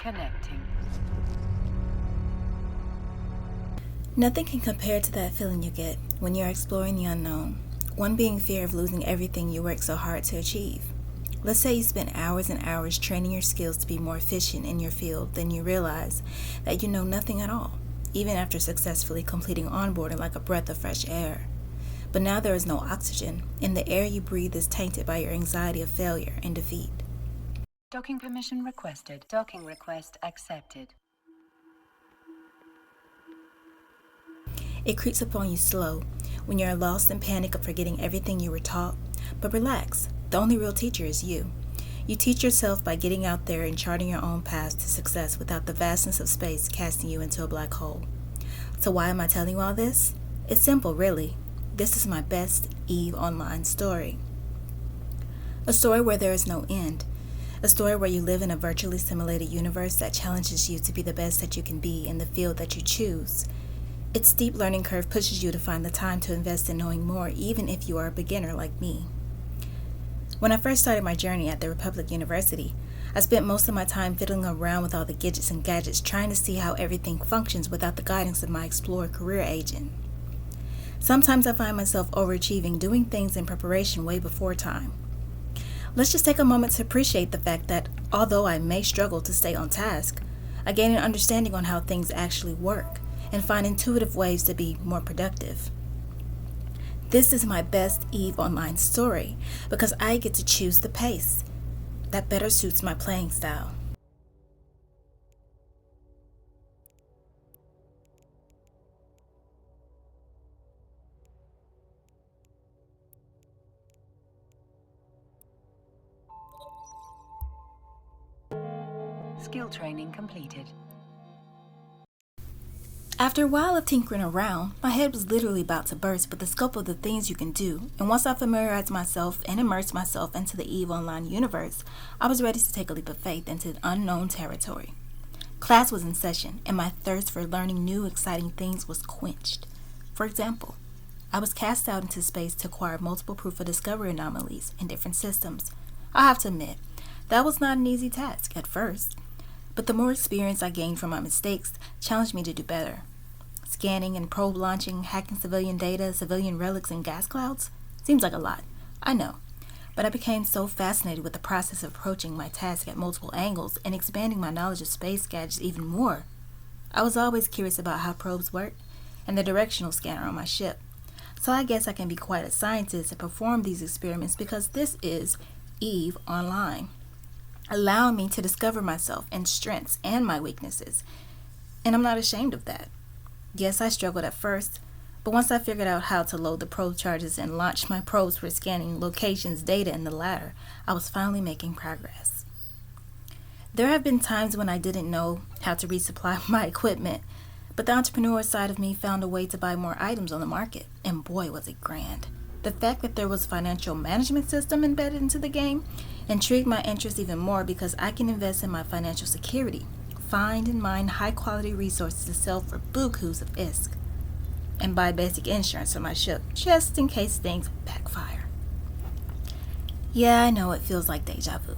Connecting. Nothing can compare to that feeling you get when you're exploring the unknown, one being fear of losing everything you worked so hard to achieve. Let's say you spent hours and hours training your skills to be more efficient in your field, then you realize that you know nothing at all, even after successfully completing onboarding like a breath of fresh air. But now there is no oxygen, and the air you breathe is tainted by your anxiety of failure and defeat. Docking permission requested. Docking request accepted. It creeps upon you slow when you're lost in panic of forgetting everything you were taught. But relax, the only real teacher is you. You teach yourself by getting out there and charting your own path to success without the vastness of space casting you into a black hole. So why am I telling you all this? It's simple, really. This is my best EVE Online story. A story where there is no end. A story where you live in a virtually simulated universe that challenges you to be the best that you can be in the field that you choose. Its steep learning curve pushes you to find the time to invest in knowing more, even if you are a beginner like me. When I first started my journey at the Republic University, I spent most of my time fiddling around with all the gadgets and gadgets, trying to see how everything functions without the guidance of my Explorer career agent. Sometimes I find myself overachieving, doing things in preparation way before time. Let's just take a moment to appreciate the fact that, although I may struggle to stay on task, I gain an understanding on how things actually work and find intuitive ways to be more productive. This is my best EVE Online story because I get to choose the pace that better suits my playing style. Skill training completed. After a while of tinkering around, my head was literally about to burst with the scope of the things you can do, and once I familiarized myself and immersed myself into the EVE Online universe, I was ready to take a leap of faith into unknown territory. Class was in session, and my thirst for learning new, exciting things was quenched. For example, I was cast out into space to acquire multiple proof of discovery anomalies in different systems. I have to admit, that was not an easy task at first. But the more experience I gained from my mistakes challenged me to do better. Scanning and probe launching, hacking civilian data, civilian relics, and gas clouds? Seems like a lot, I know. But I became so fascinated with the process of approaching my task at multiple angles and expanding my knowledge of space gadgets even more. I was always curious about how probes work and the directional scanner on my ship. So I guess I can be quite a scientist and perform these experiments because this is EVE Online, allowing me to discover myself and strengths and my weaknesses. And I'm not ashamed of that. Yes, I struggled at first, but once I figured out how to load the probe charges and launch my probes for scanning locations, data, and the latter, I was finally making progress. There have been times when I didn't know how to resupply my equipment, but the entrepreneur side of me found a way to buy more items on the market, and boy was it grand. The fact that there was a financial management system embedded into the game intrigued my interest even more because I can invest in my financial security, find and mine high-quality resources to sell for bukus of ISK, and buy basic insurance for my ship just in case things backfire. Yeah, I know it feels like deja vu,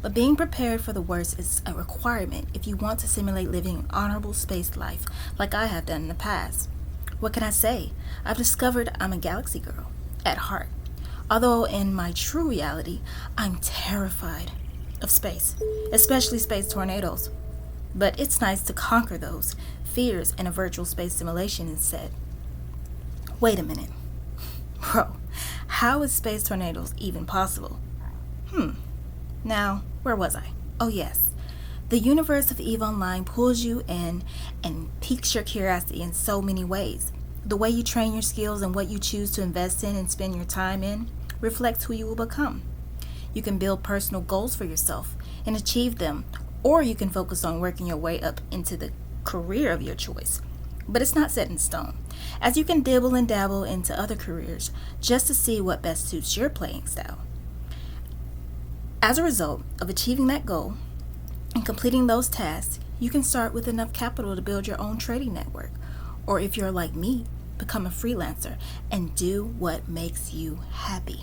but being prepared for the worst is a requirement if you want to simulate living an honorable space life like I have done in the past. What can I say? I've discovered I'm a galaxy girl at heart. Although in my true reality, I'm terrified of space, especially space tornadoes. But it's nice to conquer those fears in a virtual space simulation instead. Wait a minute. Bro, how is space tornadoes even possible? Now, where was I? Oh yes. The universe of EVE Online pulls you in and piques your curiosity in so many ways. The way you train your skills and what you choose to invest in and spend your time in reflects who you will become. You can build personal goals for yourself and achieve them, or you can focus on working your way up into the career of your choice. But it's not set in stone, as you can dibble and dabble into other careers just to see what best suits your playing style. As a result of achieving that goal and completing those tasks, you can start with enough capital to build your own trading network, or if you're like me, become a freelancer and do what makes you happy.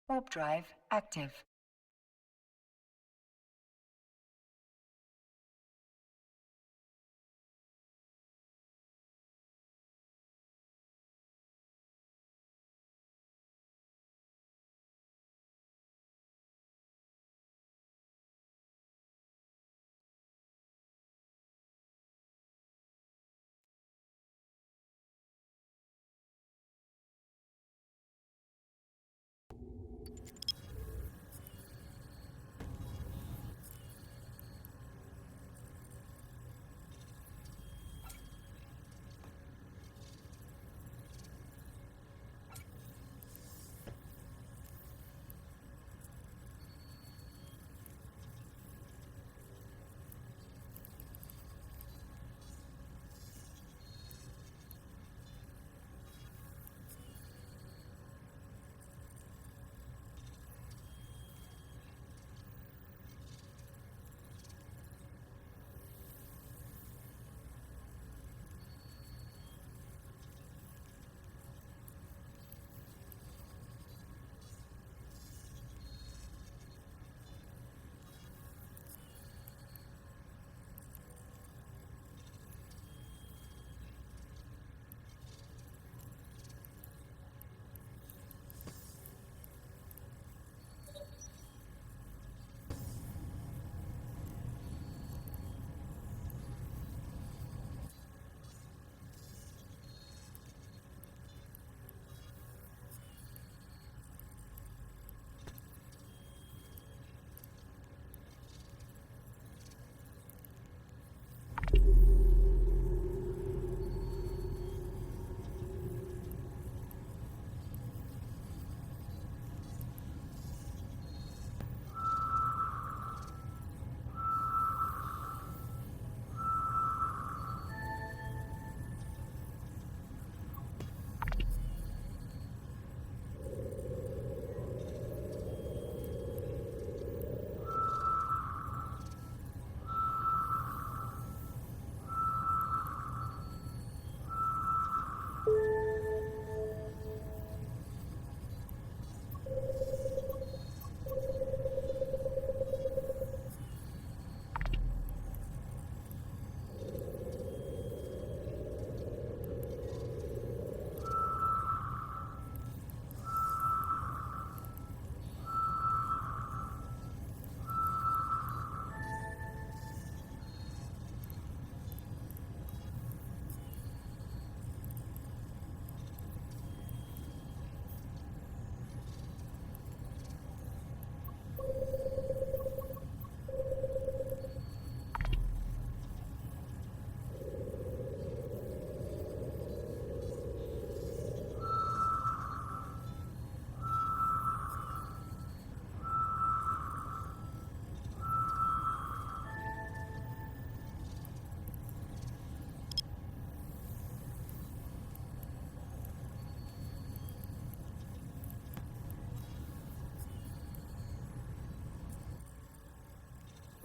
Warp drive active.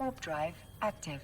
Warp drive active.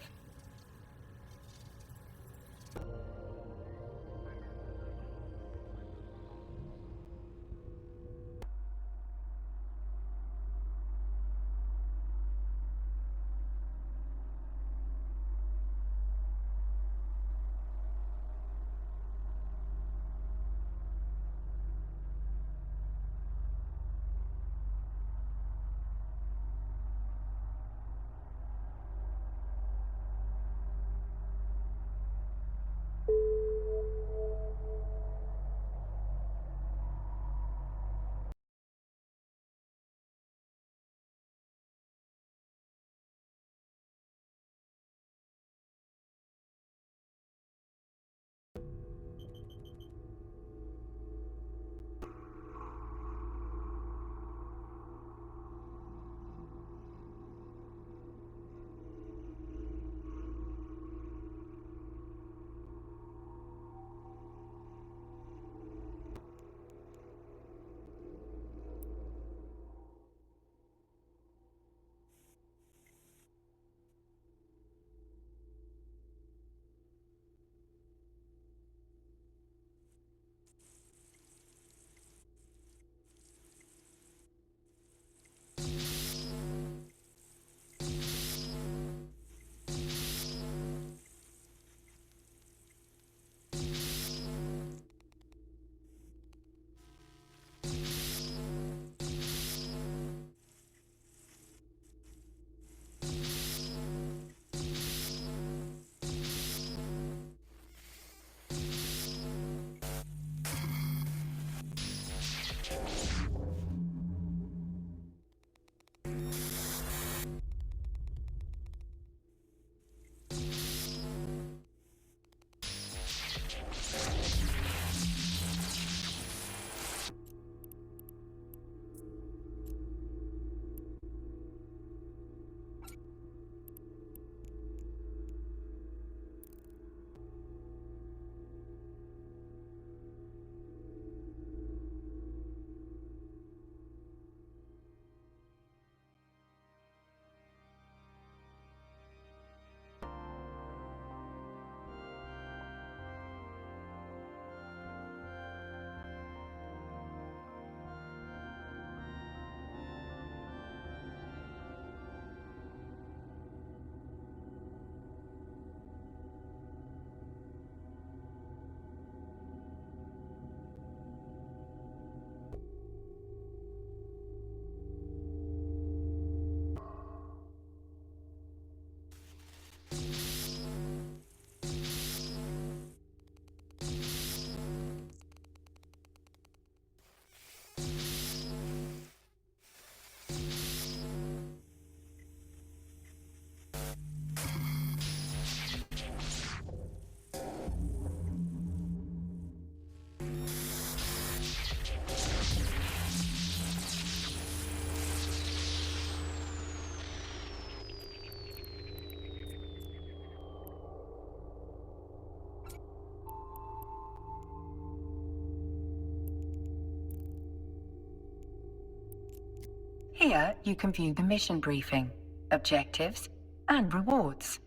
Here you can view the mission briefing, objectives, and rewards.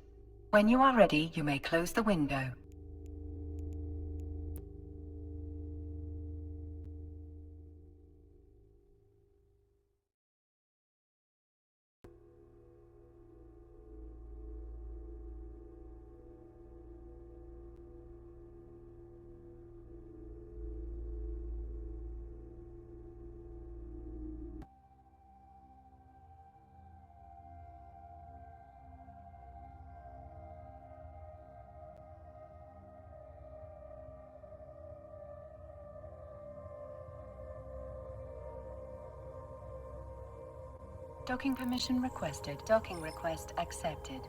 When you are ready, you may close the window. Docking permission requested. Docking request accepted.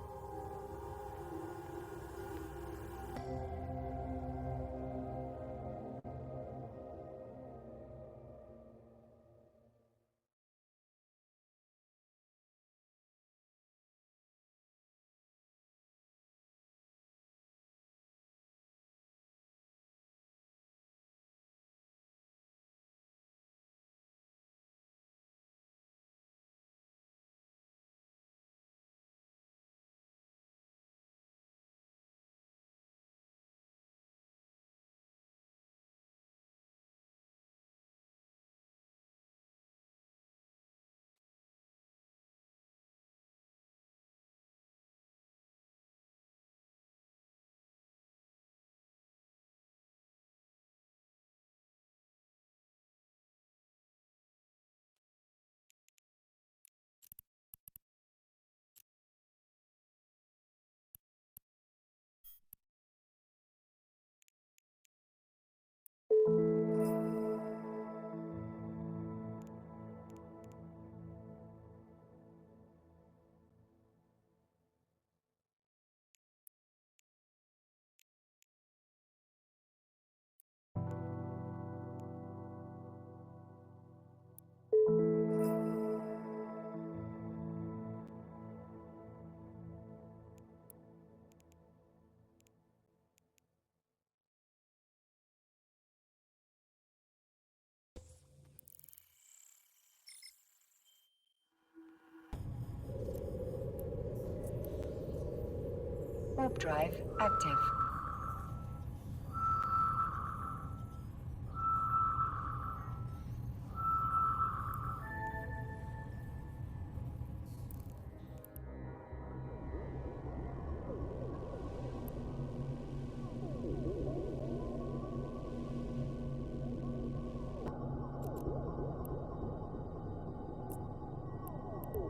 Warp drive active.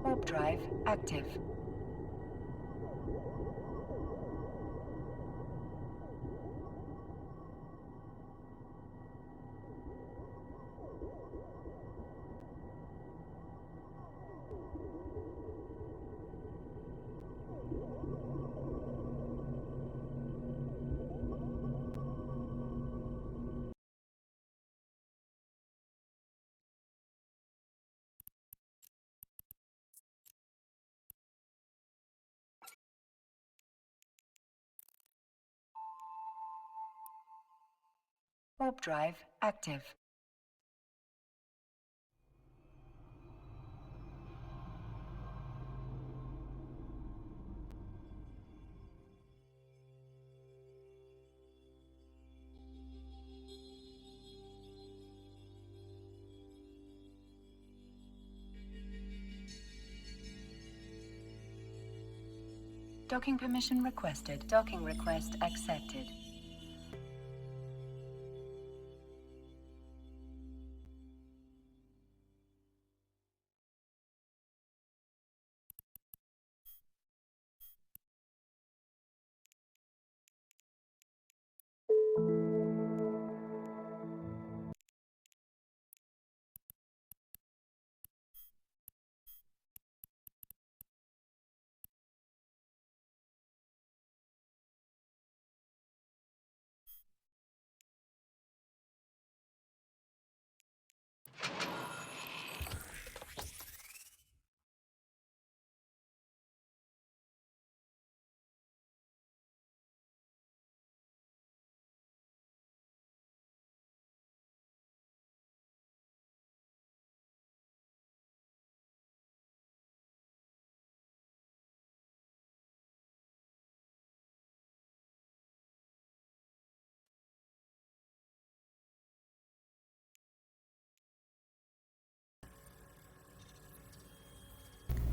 Warp drive active. Warp drive active. Docking permission requested. Docking request accepted.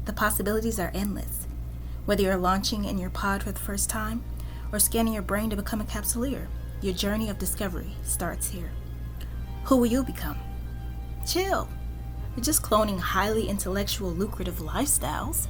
The possibilities are endless. Whether you're launching in your pod for the first time or scanning your brain to become a capsuleer, your journey of discovery starts here. Who will you become? Chill. You're just cloning highly intellectual, lucrative lifestyles.